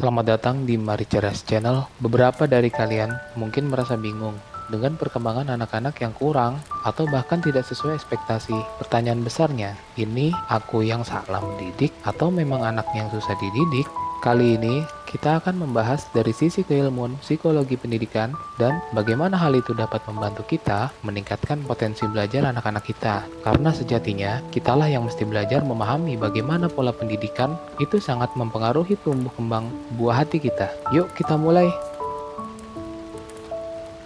selamat datang di Mari Cerdas Channel. Beberapa dari kalian mungkin merasa bingung dengan perkembangan anak-anak yang kurang atau bahkan tidak sesuai ekspektasi. Pertanyaan besarnya, ini aku yang salah mendidik atau memang anak yang susah dididik? Kali ini kita akan membahas dari sisi keilmuan psikologi pendidikan dan bagaimana hal itu dapat membantu kita meningkatkan potensi belajar anak-anak kita. Karena sejatinya, kitalah yang mesti belajar memahami bagaimana pola pendidikan itu sangat mempengaruhi tumbuh kembang buah hati kita. Yuk kita mulai.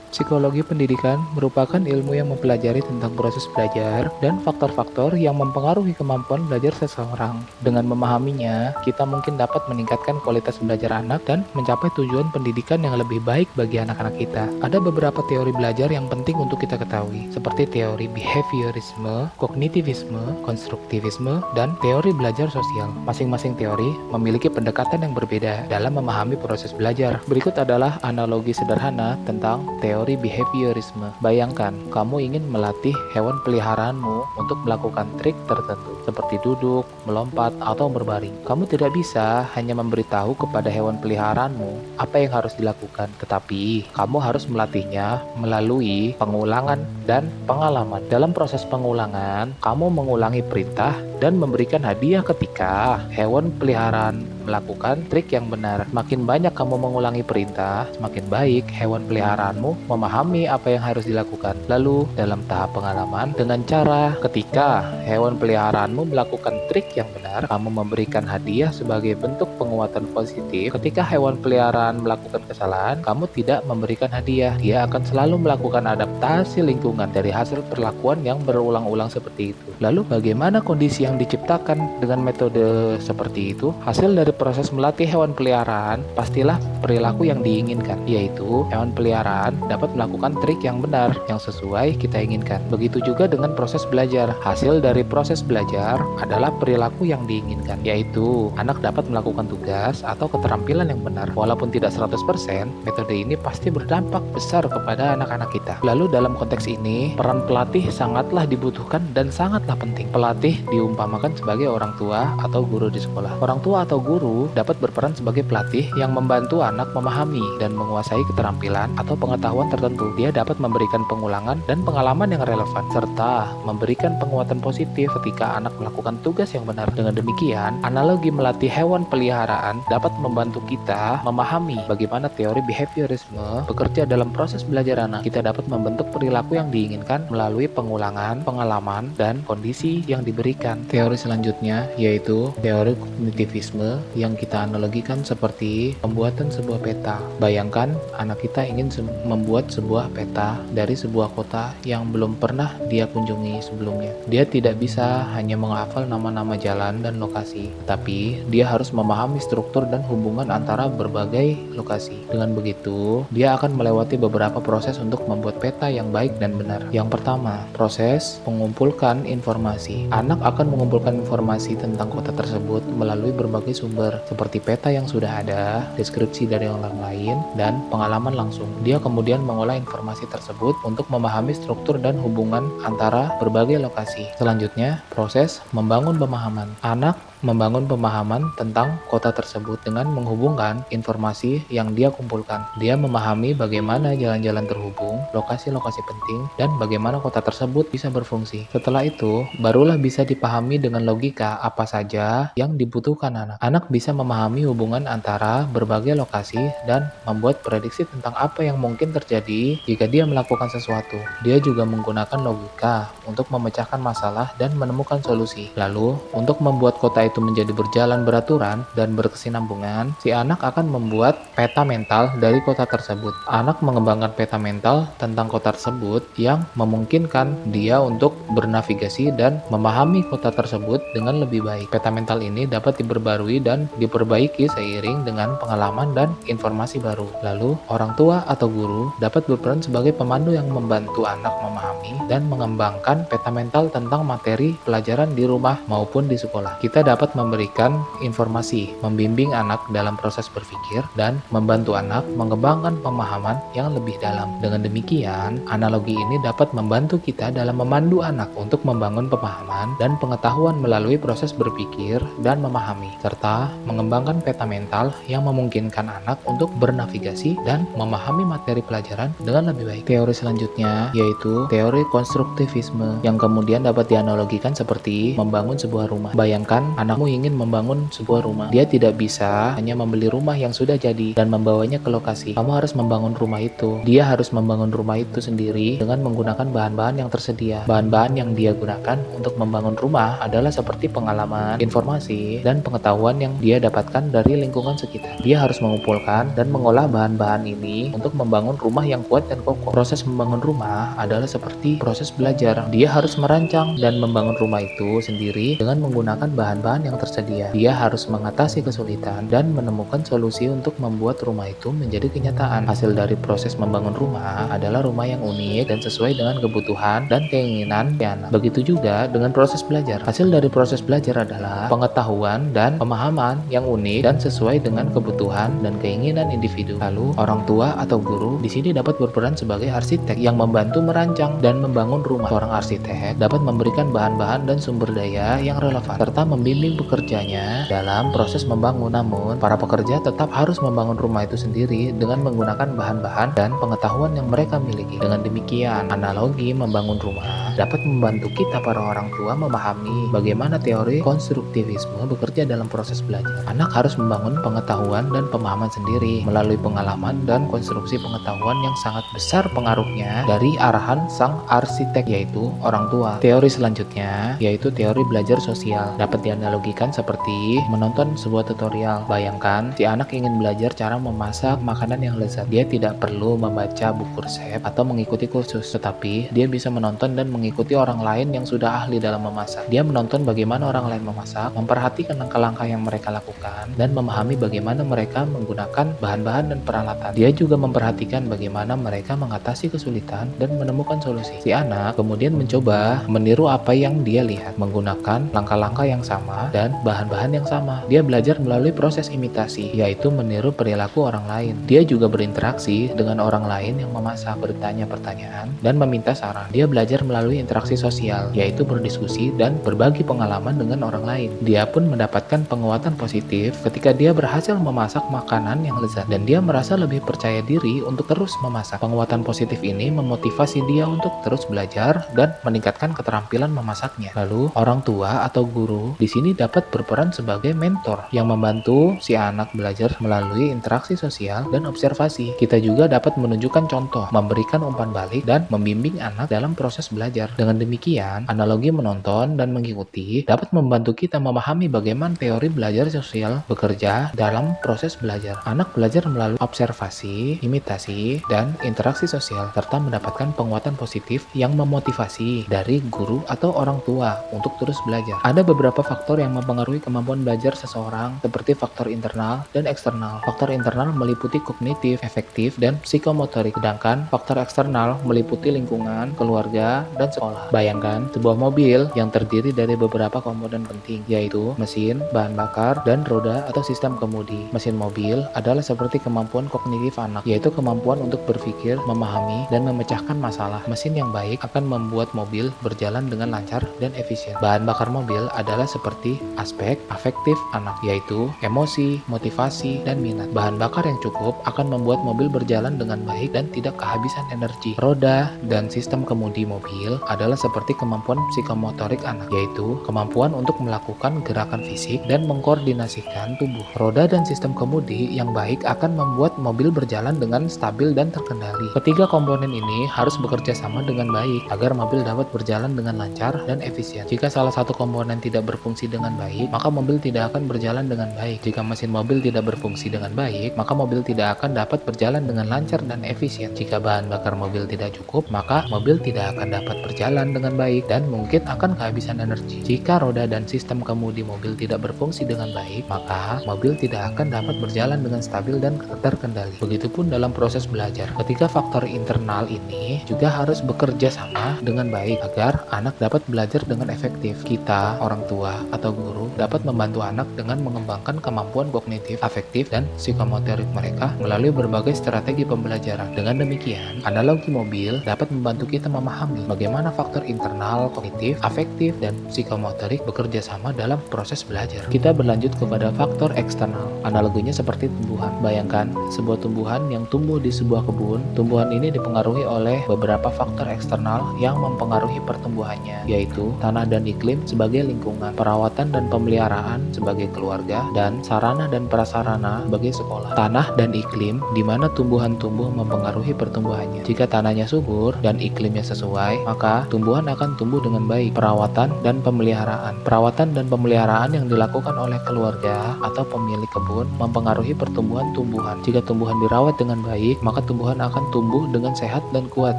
Psikologi pendidikan merupakan ilmu yang mempelajari tentang proses belajar dan faktor-faktor yang mempengaruhi kemampuan belajar seseorang. Dengan memahaminya, kita mungkin dapat meningkatkan kualitas belajar anak dan mencapai tujuan pendidikan yang lebih baik bagi anak-anak kita. Ada beberapa teori belajar yang penting untuk kita ketahui, seperti teori behaviorisme, kognitivisme, konstruktivisme, dan teori belajar sosial. Masing-masing teori memiliki pendekatan yang berbeda dalam memahami proses belajar. Berikut adalah analogi sederhana tentang teori behaviorisme. Bayangkan, kamu ingin melatih hewan peliharaanmu untuk melakukan trik tertentu, seperti duduk, melompat, atau berbaring. Kamu tidak bisa hanya memberitahu kepada hewan peliharaanmu apa yang harus dilakukan, tetapi kamu harus melatihnya melalui pengulangan dan pengalaman. Dalam proses pengulangan, kamu mengulangi perintah dan memberikan hadiah ketika hewan peliharaan melakukan trik yang benar. Semakin banyak kamu mengulangi perintah, semakin baik hewan peliharaanmu memahami apa yang harus dilakukan. Lalu, dalam tahap pengalaman, dengan cara ketika hewan peliharaanmu melakukan trik yang benar, kamu memberikan hadiah sebagai bentuk penguatan positif. Ketika hewan peliharaan melakukan kesalahan, kamu tidak memberikan hadiah. Dia akan selalu melakukan adaptasi lingkungan dari hasil perlakuan yang berulang-ulang seperti itu. Lalu, bagaimana kondisi yang diciptakan dengan metode seperti itu? Hasil dari proses melatih hewan peliharaan pastilah perilaku yang diinginkan, yaitu hewan peliharaan dapat melakukan trik yang benar, yang sesuai kita inginkan. Begitu juga dengan proses belajar. Hasil dari proses belajar adalah perilaku yang diinginkan, yaitu anak dapat melakukan tugas atau keterampilan yang benar. Walaupun tidak 100%, metode ini pasti berdampak besar kepada anak-anak kita. Lalu dalam konteks ini, peran pelatih sangatlah dibutuhkan dan sangatlah penting. Pelatih diumpamakan sebagai orang tua atau guru di sekolah. Orang tua atau guru dapat berperan sebagai pelatih yang membantu anak memahami dan menguasai keterampilan atau pengetahuan tertentu. Dia dapat memberikan pengulangan dan pengalaman yang relevan, serta memberikan penguatan positif ketika anak melakukan tugas yang benar. Dengan demikian, analogi melatih hewan peliharaan dapat membantu kita memahami bagaimana teori behaviorisme bekerja dalam proses belajar anak. Kita dapat membentuk perilaku yang diinginkan melalui pengulangan, pengalaman, dan kondisi yang diberikan. Teori selanjutnya yaitu teori kognitivisme yang kita analogikan seperti pembuatan sebuah peta. Bayangkan anak kita ingin membuat sebuah peta dari sebuah kota yang belum pernah dia kunjungi sebelumnya. Dia tidak bisa hanya menghafal nama-nama jalan dan lokasi, tapi dia harus memahami struktur dan hubungan antara berbagai lokasi. Dengan begitu, dia akan melewati beberapa proses untuk membuat peta yang baik dan benar. Yang pertama, proses mengumpulkan informasi. Anak akan mengumpulkan informasi tentang kota tersebut melalui berbagai sumber, seperti peta yang sudah ada, deskripsi dari orang lain, dan pengalaman langsung. Dia kemudian mengolah informasi tersebut untuk memahami struktur dan hubungan antara berbagai lokasi. Selanjutnya, proses membangun pemahaman. Anak membangun pemahaman tentang kota tersebut dengan menghubungkan informasi yang dia kumpulkan. Dia memahami bagaimana jalan-jalan terhubung, lokasi-lokasi penting, dan bagaimana kota tersebut bisa berfungsi. Setelah itu, barulah bisa dipahami dengan logika apa saja yang dibutuhkan anak. Anak bisa memahami hubungan antara berbagai lokasi dan membuat prediksi tentang apa yang mungkin terjadi jika dia melakukan sesuatu. Dia juga menggunakan logika untuk memecahkan masalah dan menemukan solusi. Lalu, untuk membuat kota itu menjadi berjalan beraturan dan berkesinambungan, si anak akan membuat peta mental dari kota tersebut. Anak mengembangkan peta mental tentang kota tersebut yang memungkinkan dia untuk bernavigasi dan memahami kota tersebut dengan lebih baik. Peta mental ini dapat diperbarui dan diperbaiki seiring dengan pengalaman dan informasi baru. Lalu, orang tua atau guru dapat berperan sebagai pemandu yang membantu anak memahami dan mengembangkan peta mental tentang materi pelajaran di rumah maupun di sekolah. Kita dapat dapat memberikan informasi, membimbing anak dalam proses berpikir, dan membantu anak mengembangkan pemahaman yang lebih dalam. Dengan demikian, analogi ini dapat membantu kita dalam memandu anak untuk membangun pemahaman dan pengetahuan melalui proses berpikir dan memahami, serta mengembangkan peta mental yang memungkinkan anak untuk bernavigasi dan memahami materi pelajaran dengan lebih baik. Teori selanjutnya yaitu teori konstruktivisme yang kemudian dapat dianalogikan seperti membangun sebuah rumah. Bayangkan anakmu ingin membangun sebuah rumah. Dia tidak bisa hanya membeli rumah yang sudah jadi dan membawanya ke lokasi. Kamu harus membangun rumah itu. Dia harus membangun rumah itu sendiri dengan menggunakan bahan-bahan yang tersedia. Bahan-bahan yang dia gunakan untuk membangun rumah adalah seperti pengalaman, informasi, dan pengetahuan yang dia dapatkan dari lingkungan sekitar. Dia harus mengumpulkan dan mengolah bahan-bahan ini untuk membangun rumah yang kuat dan kokoh. Proses membangun rumah adalah seperti proses belajar. Dia harus merancang dan membangun rumah itu sendiri dengan menggunakan bahan-bahan yang tersedia. Dia harus mengatasi kesulitan dan menemukan solusi untuk membuat rumah itu menjadi kenyataan. Hasil dari proses membangun rumah adalah rumah yang unik dan sesuai dengan kebutuhan dan keinginan si anak. Begitu juga dengan proses belajar. Hasil dari proses belajar adalah pengetahuan dan pemahaman yang unik dan sesuai dengan kebutuhan dan keinginan individu. Lalu, orang tua atau guru di sini dapat berperan sebagai arsitek yang membantu merancang dan membangun rumah. Seorang arsitek dapat memberikan bahan-bahan dan sumber daya yang relevan serta membimbing pekerjanya dalam proses membangun. Namun, para pekerja tetap harus membangun rumah itu sendiri dengan menggunakan bahan-bahan dan pengetahuan yang mereka miliki. Dengan demikian, analogi membangun rumah dapat membantu kita para orang tua memahami bagaimana teori konstruktivisme bekerja dalam proses belajar. Anak harus membangun pengetahuan dan pemahaman sendiri melalui pengalaman dan konstruksi pengetahuan yang sangat besar pengaruhnya dari arahan sang arsitek, yaitu orang tua. Teori selanjutnya yaitu teori belajar sosial. Dapat dianalogikan seperti menonton sebuah tutorial. Bayangkan si anak ingin belajar cara memasak makanan yang lezat. Dia tidak perlu membaca buku resep atau mengikuti kursus, tetapi dia bisa menonton dan mengikuti orang lain yang sudah ahli dalam memasak. Dia menonton bagaimana orang lain memasak, memperhatikan langkah-langkah yang mereka lakukan, dan memahami bagaimana mereka menggunakan bahan-bahan dan peralatan. Dia juga memperhatikan bagaimana mereka mengatasi kesulitan dan menemukan solusi. Si anak kemudian mencoba meniru apa yang dia lihat, menggunakan langkah-langkah yang sama dan bahan-bahan yang sama. Dia belajar melalui proses imitasi, yaitu meniru perilaku orang lain. Dia juga berinteraksi dengan orang lain yang memasak, bertanya pertanyaan, dan meminta saran. Dia belajar melalui interaksi sosial, yaitu berdiskusi dan berbagi pengalaman dengan orang lain. Dia pun mendapatkan penguatan positif ketika dia berhasil memasak makanan yang lezat, dan dia merasa lebih percaya diri untuk terus memasak. Penguatan positif ini memotivasi dia untuk terus belajar dan meningkatkan keterampilan memasaknya. Lalu, orang tua atau guru di sini dapat berperan sebagai mentor yang membantu si anak belajar melalui interaksi sosial dan observasi. Kita juga dapat menunjukkan contoh, memberikan umpan balik, dan membimbing anak dalam proses belajar. Dengan demikian, analogi menonton dan mengikuti dapat membantu kita memahami bagaimana teori belajar sosial bekerja dalam proses belajar. Anak belajar melalui observasi, imitasi, dan interaksi sosial, serta mendapatkan penguatan positif yang memotivasi dari guru atau orang tua untuk terus belajar. Ada beberapa faktor yang mempengaruhi kemampuan belajar seseorang, seperti faktor internal dan eksternal. Faktor internal meliputi kognitif, efektif, dan psikomotorik, sedangkan faktor eksternal meliputi lingkungan, keluarga, dan sekolah. Bayangkan sebuah mobil yang terdiri dari beberapa komponen penting, yaitu mesin, bahan bakar, dan roda atau sistem kemudi. Mesin mobil adalah seperti kemampuan kognitif anak, yaitu kemampuan untuk berpikir, memahami, dan memecahkan masalah. Mesin yang baik akan membuat mobil berjalan dengan lancar dan efisien. Bahan bakar mobil adalah seperti aspek afektif anak, yaitu emosi, motivasi, dan minat. Bahan bakar yang cukup akan membuat mobil berjalan dengan baik dan tidak kehabisan energi. Roda dan sistem kemudi mobil adalah seperti kemampuan psikomotorik anak, yaitu kemampuan untuk melakukan gerakan fisik dan mengkoordinasikan tubuh. Roda dan sistem kemudi yang baik akan membuat mobil berjalan dengan stabil dan terkendali. Ketiga komponen ini harus bekerja sama dengan baik agar mobil dapat berjalan dengan lancar dan efisien. Jika salah satu komponen tidak berfungsi dengan baik, maka mobil tidak akan berjalan dengan baik. Jika mesin mobil tidak berfungsi dengan baik, maka mobil tidak akan dapat berjalan dengan lancar dan efisien. Jika bahan bakar mobil tidak cukup, maka mobil tidak akan dapat berjalan dengan baik dan mungkin akan kehabisan energi. Jika roda dan sistem kemudi mobil tidak berfungsi dengan baik, maka mobil tidak akan dapat berjalan dengan stabil dan terkendali. Begitupun dalam proses belajar. Ketiga faktor internal ini juga harus bekerja sama dengan baik agar anak dapat belajar dengan efektif. Kita, orang tua atau atau guru dapat membantu anak dengan mengembangkan kemampuan kognitif, afektif, dan psikomotorik mereka melalui berbagai strategi pembelajaran. Dengan demikian, analogi mobil dapat membantu kita memahami bagaimana faktor internal, kognitif, afektif, dan psikomotorik bekerja sama dalam proses belajar. Kita berlanjut kepada faktor eksternal. Analoginya seperti tumbuhan. Bayangkan sebuah tumbuhan yang tumbuh di sebuah kebun. Tumbuhan ini dipengaruhi oleh beberapa faktor eksternal yang mempengaruhi pertumbuhannya, yaitu tanah dan iklim sebagai lingkungan, perawatan dan pemeliharaan sebagai keluarga, dan sarana dan prasarana sebagai sekolah. Tanah dan iklim di mana tumbuhan tumbuh mempengaruhi pertumbuhannya. Jika tanahnya subur dan iklimnya sesuai, maka tumbuhan akan tumbuh dengan baik. Perawatan dan pemeliharaan. Perawatan dan pemeliharaan yang dilakukan oleh keluarga atau pemilik kebun mempengaruhi pertumbuhan tumbuhan. Jika tumbuhan dirawat dengan baik, maka tumbuhan akan tumbuh dengan sehat dan kuat.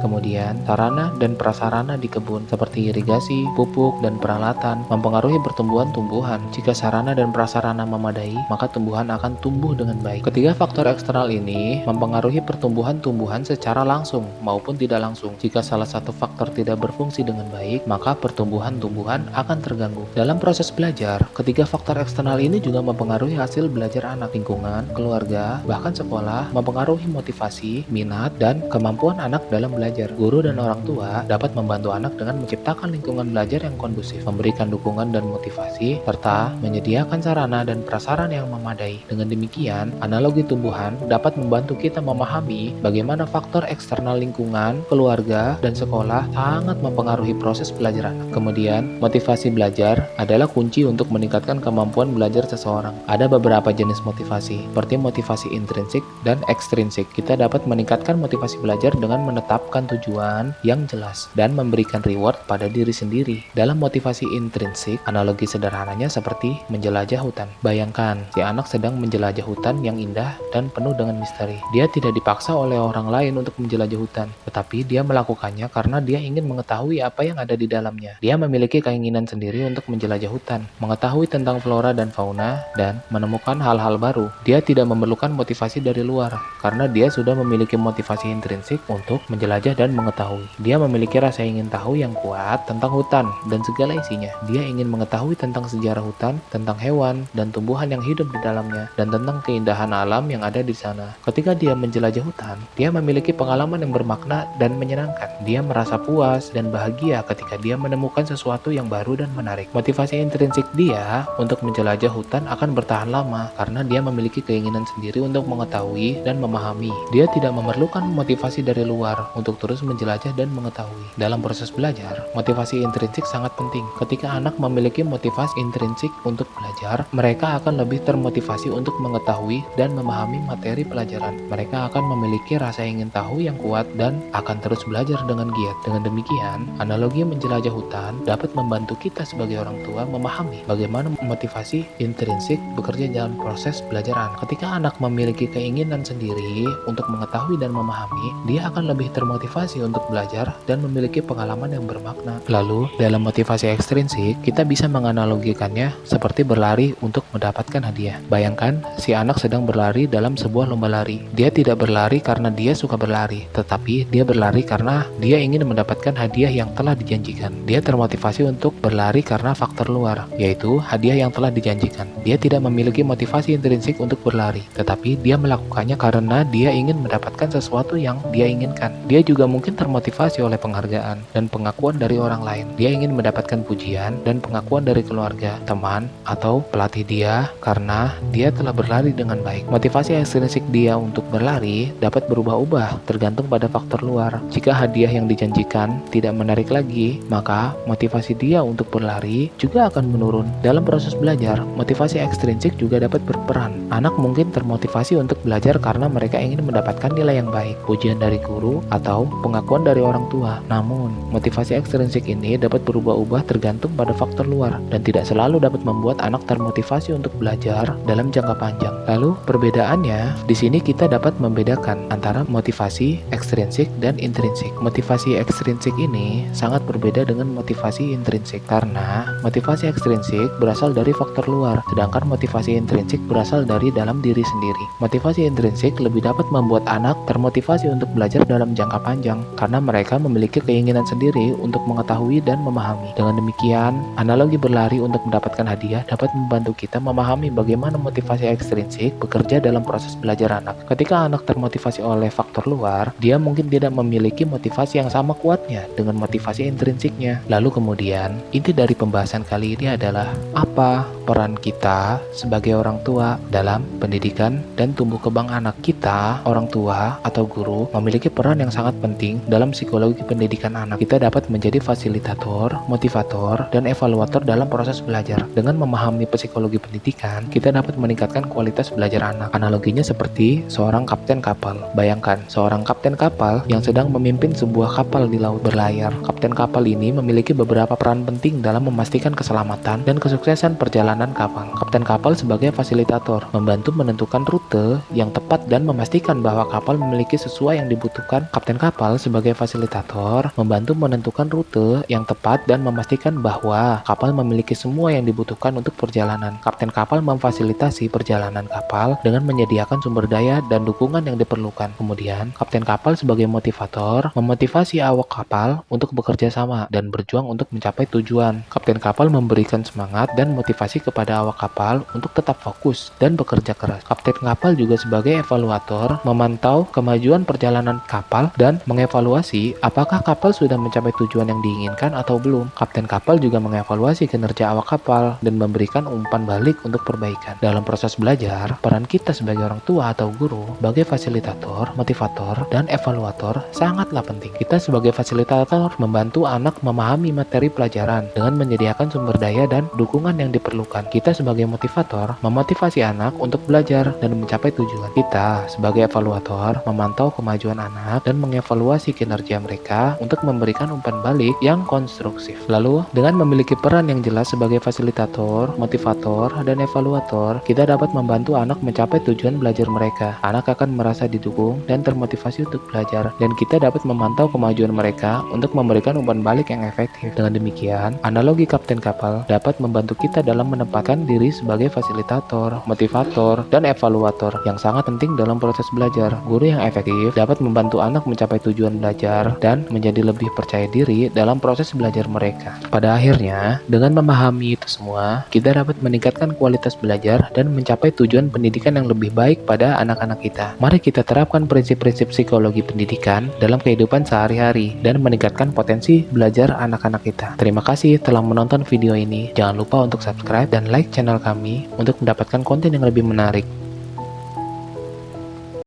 Kemudian, sarana dan prasarana di kebun seperti irigasi, pupuk, dan peralatan mempengaruhi pertumbuhan tumbuhan. Jika sarana dan prasarana memadai, maka tumbuhan akan tumbuh dengan baik. Ketiga faktor eksternal ini mempengaruhi pertumbuhan tumbuhan secara langsung maupun tidak langsung. Jika salah satu faktor tidak berfungsi dengan baik, maka pertumbuhan tumbuhan akan terganggu. Dalam proses belajar, ketiga faktor eksternal ini juga mempengaruhi hasil belajar anak. Lingkungan, keluarga, bahkan sekolah mempengaruhi motivasi, minat, dan kemampuan anak dalam belajar. Guru dan orang tua dapat membantu anak dengan menciptakan lingkungan belajar yang kondusif, memberikan dukungan dan motivasi, serta menyediakan sarana dan prasarana yang memadai. Dengan demikian, analogi tumbuhan dapat membantu kita memahami bagaimana faktor eksternal lingkungan, keluarga, dan sekolah sangat mempengaruhi proses belajar anak. Kemudian, motivasi belajar adalah kunci untuk meningkatkan kemampuan belajar seseorang. Ada beberapa jenis motivasi, seperti motivasi intrinsik dan ekstrinsik. Kita dapat meningkatkan motivasi belajar dengan menetapkan tujuan yang jelas dan memberikan reward pada diri sendiri. Dalam motivasi intrinsik, analogi sederhananya seperti menjelajah hutan. Bayangkan, si anak sedang menjelajah hutan yang indah dan penuh dengan misteri. Dia tidak dipaksa oleh orang lain untuk menjelajah hutan, tetapi dia melakukannya karena dia ingin mengetahui apa yang ada di dalamnya. Dia memiliki keinginan sendiri untuk menjelajah hutan, mengetahui tentang flora dan fauna, dan menemukan hal-hal baru. Dia tidak memerlukan motivasi dari luar, karena dia sudah memiliki motivasi intrinsik untuk menjelajah dan mengetahui. Dia memiliki rasa ingin tahu yang kuat tentang hutan dan segala isinya. Dia ingin mengetahui tentang sejarah hutan, tentang hewan dan tumbuhan yang hidup di dalamnya, dan tentang keindahan alam yang ada di sana. Ketika dia menjelajah hutan, dia memiliki pengalaman yang bermakna dan menyenangkan. Dia merasa puas dan bahagia ketika dia menemukan sesuatu yang baru dan menarik. Motivasi intrinsik dia untuk menjelajah hutan akan bertahan lama karena dia memiliki keinginan sendiri untuk mengetahui dan memahami. Dia tidak memerlukan motivasi dari luar untuk terus menjelajah dan mengetahui. Dalam proses belajar, motivasi intrinsik sangat penting. Ketika anak memiliki motivasi intrinsik untuk belajar, mereka akan lebih termotivasi untuk mengetahui dan memahami materi pelajaran. Mereka akan memiliki rasa ingin tahu yang kuat dan akan terus belajar dengan giat. Dengan demikian, analogi menjelajah hutan dapat membantu kita sebagai orang tua memahami bagaimana motivasi intrinsik bekerja dalam proses belajar anak. Ketika anak memiliki keinginan sendiri untuk mengetahui dan memahami, dia akan lebih termotivasi untuk belajar dan memiliki pengalaman yang bermakna. Lalu, dalam motivasi ekstrinsik, kita bisa menganalogikannya seperti berlari untuk mendapatkan hadiah. Bayangkan, si anak sedang berlari dalam sebuah lomba lari. Dia tidak berlari karena dia suka berlari, tetapi dia berlari karena dia ingin mendapatkan hadiah yang telah dijanjikan. Dia termotivasi untuk berlari karena faktor luar, yaitu hadiah yang telah dijanjikan. Dia tidak memiliki motivasi intrinsik untuk berlari, tetapi dia melakukannya karena dia ingin mendapatkan sesuatu yang dia inginkan. Dia juga mungkin termotivasi oleh penghargaan dan pengakuan dari orang lain. Dia ingin mendapatkan pujian dan pengakuan dari keluarga, teman, atau pelatih dia karena dia telah berlari dengan baik. Motivasi ekstrinsik dia untuk berlari dapat berubah-ubah tergantung pada faktor luar. Jika hadiah yang dijanjikan tidak menarik lagi, maka motivasi dia untuk berlari juga akan menurun. Dalam proses belajar, motivasi ekstrinsik juga dapat berperan. Anak mungkin termotivasi untuk belajar karena mereka ingin mendapatkan nilai yang baik, pujian dari guru, atau pengakuan dari orang tua. Namun, motivasi ekstrinsik ini dapat berubah-ubah tergantung pada faktor luar dan tidak selalu dapat membuat anak termotivasi untuk belajar dalam jangka panjang. Lalu, perbedaannya, di sini kita dapat membedakan antara motivasi ekstrinsik dan intrinsik. Motivasi ekstrinsik ini sangat berbeda dengan motivasi intrinsik karena motivasi ekstrinsik berasal dari faktor luar, sedangkan motivasi intrinsik berasal dari dalam diri sendiri. Motivasi intrinsik lebih dapat membuat anak termotivasi untuk belajar dalam jangka panjang karena mereka memiliki keinginan sendiri untuk mengetahui dan memahami. Dengan demikian, analogi berlari memilih untuk mendapatkan hadiah dapat membantu kita memahami bagaimana motivasi ekstrinsik bekerja dalam proses belajar anak. Ketika anak termotivasi oleh faktor luar, dia mungkin tidak memiliki motivasi yang sama kuatnya dengan motivasi intrinsiknya. Lalu kemudian, inti dari pembahasan kali ini adalah apa peran kita sebagai orang tua dalam pendidikan dan tumbuh kembang anak. Kita, orang tua atau guru, memiliki peran yang sangat penting dalam psikologi pendidikan anak. Kita dapat menjadi fasilitator, motivator, dan evaluator dalam proses belajar. Dengan memahami psikologi pendidikan, kita dapat meningkatkan kualitas belajar anak. Analoginya seperti seorang kapten kapal. Bayangkan, seorang kapten kapal yang sedang memimpin sebuah kapal di laut berlayar. Kapten kapal ini memiliki beberapa peran penting dalam memastikan keselamatan dan kesuksesan perjalanan kapal. Kapten kapal sebagai fasilitator, membantu menentukan rute yang tepat dan memastikan bahwa kapal memiliki sesuai yang dibutuhkan. Kapten kapal sebagai fasilitator, membantu menentukan rute yang tepat dan memastikan bahwa kapal memiliki semua yang dibutuhkan untuk perjalanan. Kapten kapal memfasilitasi perjalanan kapal dengan menyediakan sumber daya dan dukungan yang diperlukan. Kemudian, kapten kapal sebagai motivator, memotivasi awak kapal untuk bekerja sama dan berjuang untuk mencapai tujuan. Kapten kapal memberikan semangat dan motivasi kepada awak kapal untuk tetap fokus dan bekerja keras. Kapten kapal juga sebagai evaluator, memantau kemajuan perjalanan kapal dan mengevaluasi apakah kapal sudah mencapai tujuan yang diinginkan atau belum. Kapten kapal juga mengevaluasi kinerja awak kapal dan memberikan umpan balik untuk perbaikan. Dalam proses belajar, peran kita sebagai orang tua atau guru, sebagai fasilitator, motivator, dan evaluator sangatlah penting. Kita sebagai fasilitator membantu anak memahami materi pelajaran dengan menyediakan sumber daya dan dukungan yang diperlukan. Kita sebagai motivator memotivasi anak untuk belajar dan mencapai tujuan. Kita sebagai evaluator memantau kemajuan anak dan mengevaluasi kinerja mereka untuk memberikan umpan balik yang konstruktif. Lalu, dengan memiliki peran yang jelas sebagai fasilitator, motivator, dan evaluator, kita dapat membantu anak mencapai tujuan belajar mereka. Anak akan merasa didukung dan termotivasi untuk belajar, dan kita dapat memantau kemajuan mereka untuk memberikan umpan balik yang efektif. Dengan demikian, analogi kapten kapal dapat membantu kita dalam menempatkan diri sebagai fasilitator, motivator, dan evaluator yang sangat penting dalam proses belajar. Guru yang efektif dapat membantu anak mencapai tujuan belajar dan menjadi lebih percaya diri dalam proses belajar mereka. Pada akhirnya, dengan memahami itu semua, kita dapat meningkatkan kualitas belajar dan mencapai tujuan pendidikan yang lebih baik pada anak-anak kita. Mari kita terapkan prinsip-prinsip psikologi pendidikan dalam kehidupan sehari-hari dan meningkatkan potensi belajar anak-anak kita. Terima kasih telah menonton video ini. Jangan lupa untuk subscribe dan like channel kami untuk mendapatkan konten yang lebih menarik.